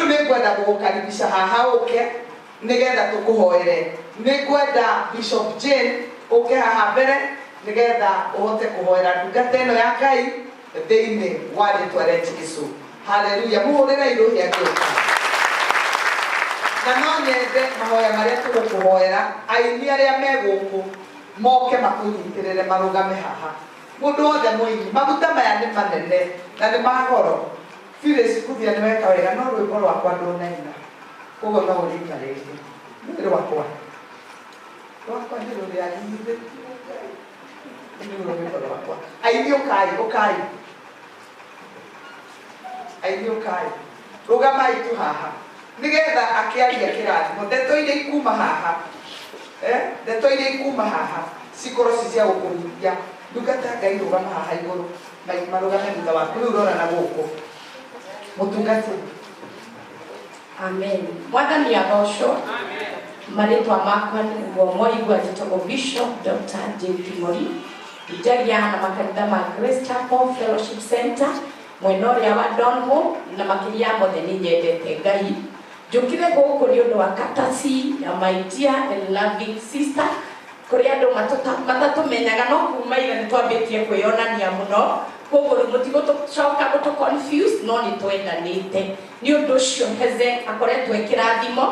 nĩngwenda gũgũkaribisha haha ũke nĩgetha tũkũhoere. Nĩngwenda Bishop Jane ũke haha mbere nĩgetha ũhote kũhoera ndungata ĩno ya Ngai thĩinĩ wa rĩĩtwa rĩa Jesũ. Haleluya. Mũhũrĩre irũhĩa ngĩũka. Na no nyende mahoya marĩa tũgũkũhoera aini arĩa me gũkũ moke makũnyitĩrĩre marũgame haha. Mũndũ wothe mũini maguta maya nĩ manene na nĩ magoro. Phyllis kuthia nĩ weka wega no rwĩmbo rwakwa ndũnaina. Koguo no ũrĩka rĩngĩ. Nĩ rwakwa. Rwakwa nĩ rũrĩa nyithĩ. Nĩ rwĩmbo rwakwa. Aini ũkai. Aini ũkai. Rũgamai tu haha. Nĩgetha akĩaria kĩrathimo. Ndeto iria ikuma haha. Ndeto iria ikuma haha cikorwo ci cia gũkũhunjia. Ndungata Ngai rũgama haha igũrũ. Marũgame thutha waku rĩu ũrona na gũkũ. Mũtungati. Amen. Mwathani agocwo. Amen. Marĩtwa makwa nĩguo Moigua njĩtagwo Bishop Dr. J.P. Mori. Njagia na makanitha ma Grace Chapel Fellowship Center mwena ũrĩa wa Donholm na makĩria mothe nĩ nyendete Ngai. Njũkire gũkũ nĩ ũndũ wa katasi ya my dear and loving sister kũrĩa andũ matatũmenyaga no kuma ira nĩ twambĩtie kwĩyonania mũno. Koguo mũtigũcoka gũtũ-confuse no nĩ twendanĩte. Nĩ ũndũ ũcio Heze akoretwo kĩrathimo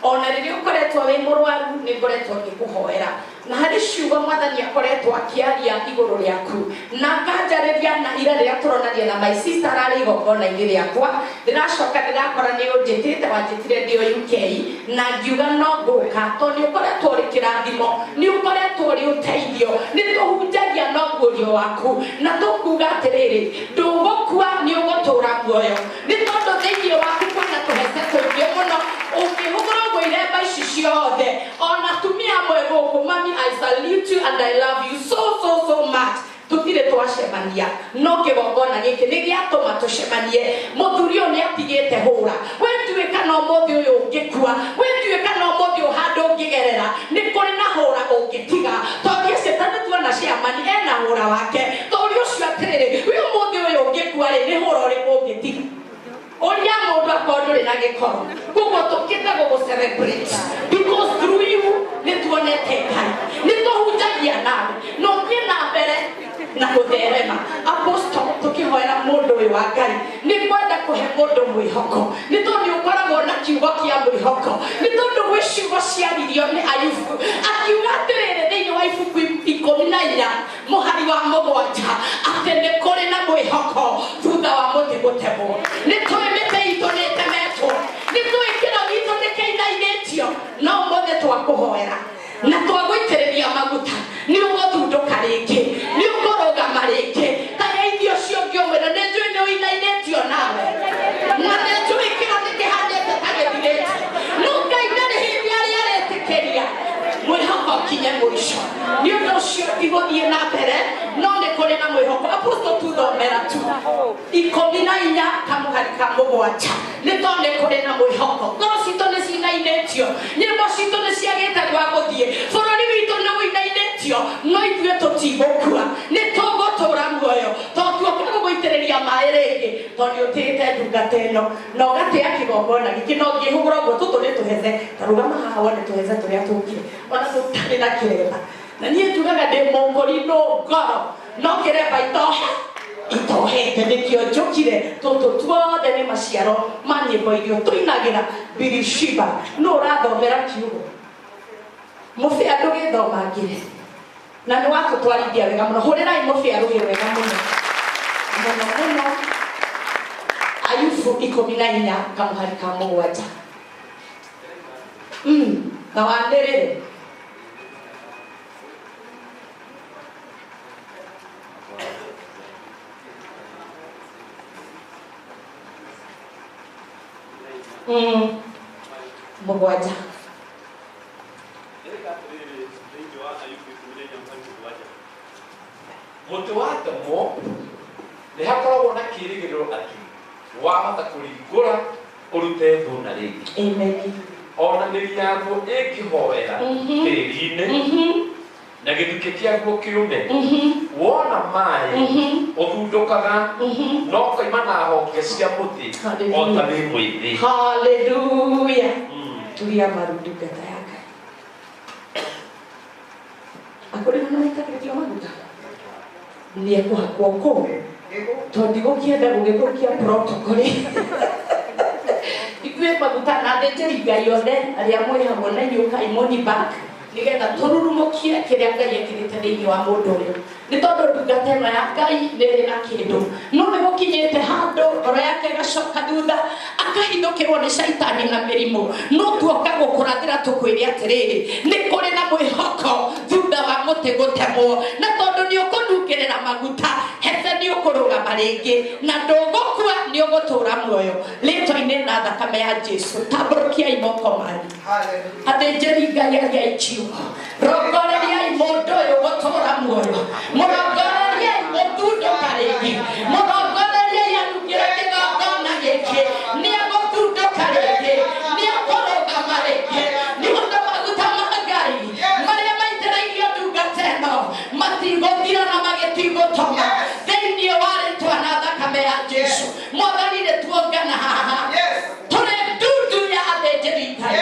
ona rĩrĩa ũkoretwo wĩ mũrwaru nĩ ngoretwo ngĩkũhoera na harĩ ciugo Mwathani akoretwo akĩaria igũrũ rĩaku na nganjarĩria na ira rĩrĩa tũronania na my sister arĩ igongona-inĩ rĩakwa ndĩracoka ndĩrakora nĩ ũnjĩtĩte wanjĩtire ndĩ o UK na ngiuga no ngũka tondũ nĩ ũkoretwo ũrĩ kĩrathimo nĩ ũkoretwo ũrĩ ũteithio nĩ tũhunjagia na ũguũrio waku na tũkuga atĩrĩrĩ ndũgũkua nĩ ũgũtũũra muoyo nĩ tondũ thĩinĩ waku kwĩna tũhece tũingĩ mũno ũngĩhũthĩra iremba ici ciothe ona tumia mwe gũkũ mami I salute you and I love you so much. Tutire twacemania no kĩgongona gĩkĩ nĩ gĩatũma tũcemanie. Mũthuri ũyũ nĩ atigĩte hũra we ndiũĩ kana ũmũthĩ ũyũ ũngĩkua we ndiũĩ kana ũmũthĩ ũyũ handũ ũngĩgerera nĩ kũrĩ na hũra ũngĩtiga tondũ Shetani tuona ciamani ena hũra wake tondũ ũcio atĩrĩrĩ we ũmũthĩ ũyũ ũngĩkua rĩ nĩ hũra ũrĩkũ ũngĩtiga Onya mũndũ akorwo na gĩkoro koguo tũkĩte gũgũ-celebrate because through you nĩ tuonete Ngai nĩ tũhunjagia nawe no thiĩ na mbere na gũtherema. Apostle tũkĩhoera mũndũ ũyũ wa Ngai nĩ kwenda kũhe mũndũ mwĩhoko nĩ tondũ nĩ ũkoragwo na kiugo kĩa mwĩhoko nĩ tondũ gwĩ ciugo ciaririo nĩ Ayubu akiuga atĩrĩrĩ thĩinĩ wa ibuku 14 mũhari wa 7 atĩ nĩ kũrĩ na mwĩhoko thutha wa mũtĩ gũtemwo. Nĩ twĩmĩte itũ nĩ temetwo nĩ twĩkĩro gitũ nĩ kĩinainĩtio no mũthĩ twakũhoera na twagũitĩrĩria maguta nĩ ũgũthundũka rĩngĩ nĩ ũkũrũgama rĩngĩ kana irio cio ngĩũmwĩra nĩ njũĩ nĩ ũinainĩtio nawe na nĩ njũĩ kĩro nĩ kĩhandĩte ta gĩthirĩte no Ngai ndarĩ hĩndĩ arĩa aretĩkĩria mwĩhoko kinye mũico. Nĩ ũndũ ũcio igũthiĩ na mbere no nĩ kũrĩ na mwĩhoko. Apostle tuthomera tu 14 kamũhari ka 7 nĩ tondũ nĩ kũrĩ na mwĩhoko. Ngoro citũ nĩ cinainĩtio nyĩmbo citũ nĩ ciagĩte gwa gũthiĩ bũrũri witũ nĩ wĩinainĩtio no ithuĩ tũtigũkua nĩ tũgũtũũra muoyo tondũ tuokire gũgũitĩrĩria maĩ rĩngĩ tondũ nĩ ũtĩĩte ndungata ĩno na ũgatĩa kĩgongona gĩkĩ no ngĩhũgũra ũguo tũtũ nĩ tũheze ta rũgama haha wone tũheze tũrĩa tũngĩ ona tũtarĩ na kĩremba na niĩ njugaga ndĩ mũngũri no ngoro no kĩremba itohete nĩkĩo njũkire tũtũ tuothe nĩ maciaro ma nyĩmbo irio tũinagĩra Birishiba no ũrathomera kiugo mũbĩa ndũgĩthomangire na nĩ watũtwarithia wega mũno. Hũrĩrai mũbĩa rũgĩ wega mũno mũno Ayubu 14 kamũhari ka 7 na wandĩrĩre mũgwanja mũtĩ wa temwo nĩ hakoragwo na kĩĩrĩgĩrĩro atĩ wahota kũringũra ũrute thuna rĩngĩ. Amen. Ona mĩri yaguo ĩngĩhoera tĩĩri-inĩ na gĩthukĩ kĩaguo kĩũme wona maĩ ũthundũkaga no koima na honge cia mũtĩ o ta wĩ mwĩthĩ. Hallelujah. Tulia marundungata yake akũrĩ na maitagĩrĩrio maguta nĩ ekũhakwo kũu tondũ ndigũkĩenda gũgĩthũkia protocol. Ithuĩ maguta na athĩnjĩri Ngai othe arĩa mwĩ hamwe na inyuĩ kaimoni back nigetha tũrurumũkie kĩrĩa Ngai ekĩrĩte thĩinĩ wa mũndũ ũyũ nĩ tondũ ndungata ĩno ya Ngai nĩrĩ na kĩndũ no nĩ gũkinyĩte handũ ngoro yake ĩgacoka thutha akahithũkĩrwo nĩ caitani na mĩrimũ no tuoka gũkũrathĩra tũkwĩre atĩrĩrĩ nĩ kũrĩ na mwĩhoko thutha wa mũtĩ gũtemwo na tondũ nĩ ũkũnungĩrĩra maguta hete nĩ ũkũrũgama rĩngĩ na ndũgũkua nĩ ũgũtũũra muoyo rĩtwa-inĩ na thakame ya Jesũ tambũrũkiai moko manyu athĩnjĩri Ngai arĩa ikiugo rongoreriai mũndũ ũyũ gũtũũra muoyo mũrongoreriai mũthundũka rĩngĩ mũrongoreriai anungĩre kĩgongona gĩkĩ nĩ egũthundũka rĩngĩ nĩ ekũrũgama rĩngĩ nĩ ũndũ maguta ma Ngai marĩa maitĩrĩirio ndungata ĩno matigũthira na magĩtigũtoma thĩinĩ wa rĩtwa na thakame ya Jesũ. Mwathani nĩ tuongana haha tũrĩ ndundu ya athĩnjĩri Ngai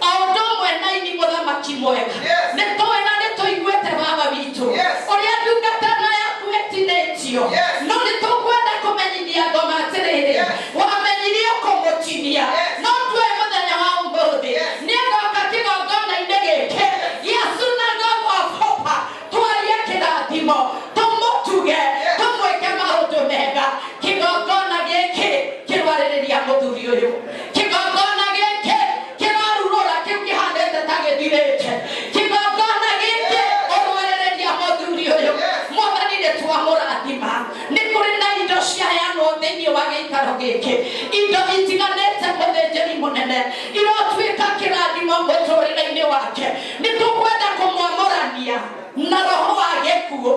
o ũndũ ũmwe na ini mũthamaki mwega nĩ tũĩ na nĩ tũiguĩte baba witũ ũrĩa ndungata ĩno yaku ĩtinĩtio no nĩ tũkwenda kũmenyithia ngoma atĩrĩrĩ wamenyirie kũmũtinia no tuoe mũthenya wa ũmũthĩ nĩ agoka kĩgongona-inĩ gĩkĩ gĩa synagogue of Hope twarie kĩrathimo tũmũtuge tũmwĩke maũndũ mega kĩgongona gĩkĩ kĩrwarĩrĩria mũthuri ũyũ kĩgongona gĩkĩ kĩrarurũra kĩu kĩhandĩte ta gĩthirĩte kĩgongona gĩkĩ ũrwarĩrĩria mũthuri ũyũ Mwathani nĩ twamũrathima nĩ kũrĩ na indo ciaheanwo thĩinĩ wa gĩikaro gĩkĩ indo itiganĩte mũthĩnjĩri mũnene irotuĩka kĩrathimo mũtũrĩre-inĩ wake nĩ tũkwenda kũmwamũrania na roho wa gĩkuũ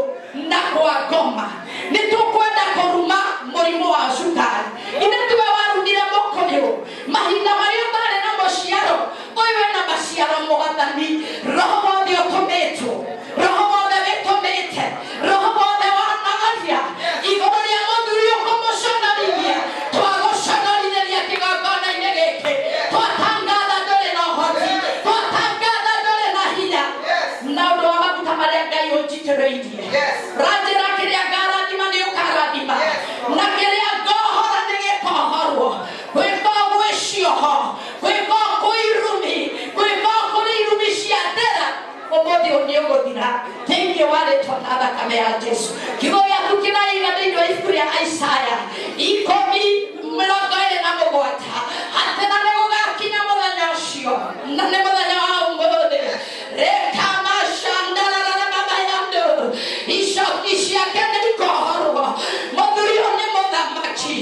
na kwa ngoma nĩ tũkwenda kũruma mũrimũ wa cukari ine tiwe warumire mũkũyũ mahinda marĩa ũtarĩ na mũciaro ũyũ wĩna maciaro Mwathani roho wothe ũtũmĩtwo roho wothe wĩtũmĩte roho wothe wanagaria igũrũ rĩa mũthuri ũkũmũconorithia twagũconorithĩria kĩgongona-inĩ gĩkĩ twatangatha ndũrĩ na ũhoti twatangatha ndũrĩ na hinya na ũndũ wa maguta marĩa Ngai ũnjitĩrĩirie ranjĩra kĩrĩa ngarathima nĩ ũkarathima na kĩrĩa ngohora nĩ gĩkohorwo gwĩko gwĩcioho gwĩko kwĩirumi gwĩko kũrĩ irumi cia ndera ũmũthĩ nĩ ũgũthira thĩinĩ wa rĩtwa na thakame ya Jesũ. Kiugo gĩaku kĩraiga thĩinĩ wa ibuku rĩa Isaya 10:27 atĩ na nĩ gũgakinya mũthenya ũcio na nĩ mũthenya wa ũmũthĩ icoki ciake nĩ ikohorwo mũthuri ũyũ nĩ mũthamaki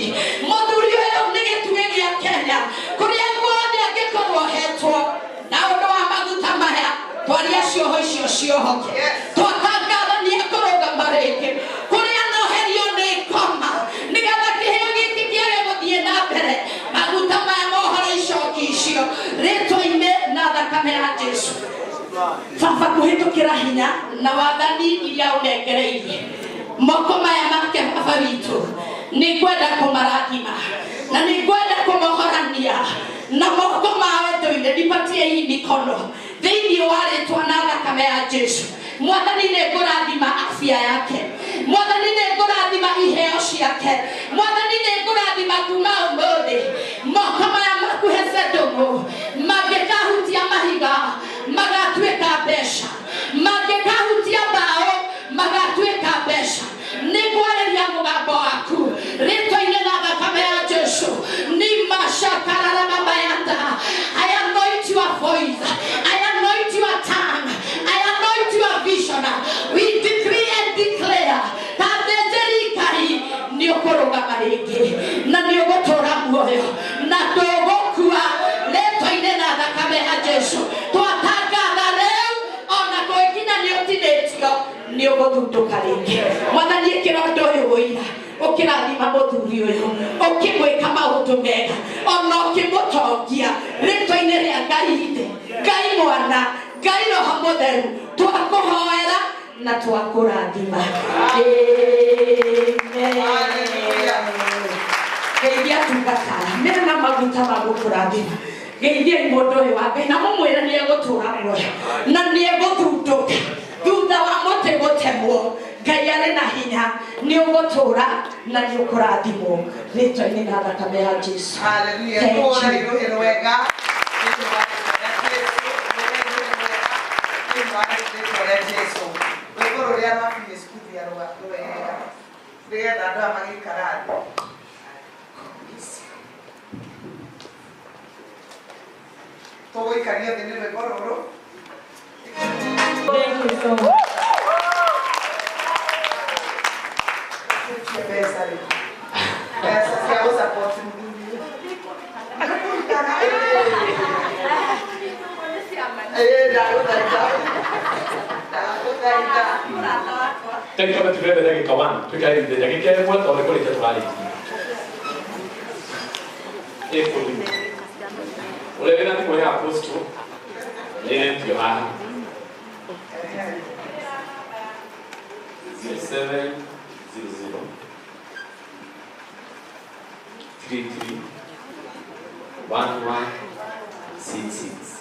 mũthuri ũyũ nĩ gĩtugĩ gĩa Kenya kũrĩa guothe angĩkorwo hetwo na ũndũ wa maguta maya twaria cioho icio ciohoke twatangatha nĩ ekũrũgama rĩngĩ kũrĩa noherio nĩ ngoma nĩgetha kĩheo gĩkĩ kĩage gũthiĩ na mbere maguta maya mohoro icoki icio rĩtwa-inĩ na thakame ya Jesũ. Baba kũhĩtũkĩra hinya na wathani iria ũnengereirie moko maya make baba witũ nĩ ngwenda kũmarathima na nĩ ngwenda kũmohorania na moko ma ũndũire nipatie hii mikono thĩinĩ wa rĩtwa na thakame ya Jesũ. Mwathani nĩ ngũrathima afya yake Mwathani nĩ ngũrathima iheo ciake Mwathani nĩ ngũrathima kuma ũmũthĩ moko maya makuhece ndũmũ mangĩkahutia mahiga magatuĩka mbeca mangĩkahutia mbaũ magatuĩka mbeca nĩ ngwarĩria mũgambo waku rĩtwa-inĩ na thakame ya Jesũ nĩ macakarara mamayanda I anoint your voice I anoint your tongue I anoint your vision we decree and declare that the Ngai nĩ ũkũrũgama rĩngĩ na nĩ ũgũtũũra muoyo na ndũgũkua rĩtwa-inĩ na thakame ya Jesũ twatangatha rĩu ona kũĩkinya nĩ ũtinĩtio nĩ ũgũthundũka rĩngĩ Mwathani ĩkĩra ũndũ ũyũ ũira ũkĩrathima mũthuri ũyũ ũkĩmwĩka maũndũ mega ona ũkĩmũtongia rĩtwa-inĩ rĩa Ngai ithe Ngai Mwana Ngai Roho Mũtheru twakũhoera na twakũrathima. Geithia tungata mena maguta ma gũkũrathima. Geithia mũndũ ũyũ wa Ngai na mũmwĩre nĩ egũtũra muoyo na nĩ egũthundũka thutha wa mũtĩ gũtemwo. Ngai arĩ na hinya, nĩ ũgũtũra na nĩ ũkũrathimwo rĩtwa-inĩ na thakame ya Jesu. Hallelujah. Thank Tũra you. iruhĩro wega. Jesu. Rwĩmbo rũrĩa rwabindicithia rwega nĩgetha andũ aya magĩikara thĩ. Tũgũikario thĩ nĩ rwĩmbo rũrũ. Thank you so much. Pesa cia gũsupport mũthuri. Tengo que te ver que acaban. Tú que hay de aquí que vuelto le pones tu vale. Es por mí. Ole ven a ti con apóstol. En tu ha. 0700 33 1166